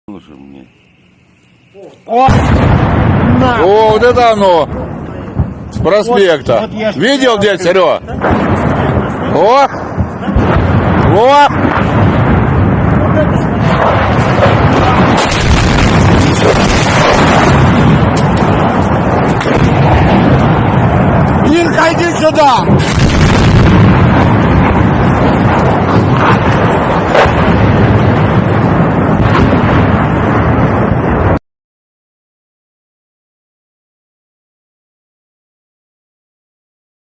Слушай мне. О, на. О, вот это оно! С проспекта. Вот я ж- Видел, дядь Серега? О! О! Ирка, иди сюда!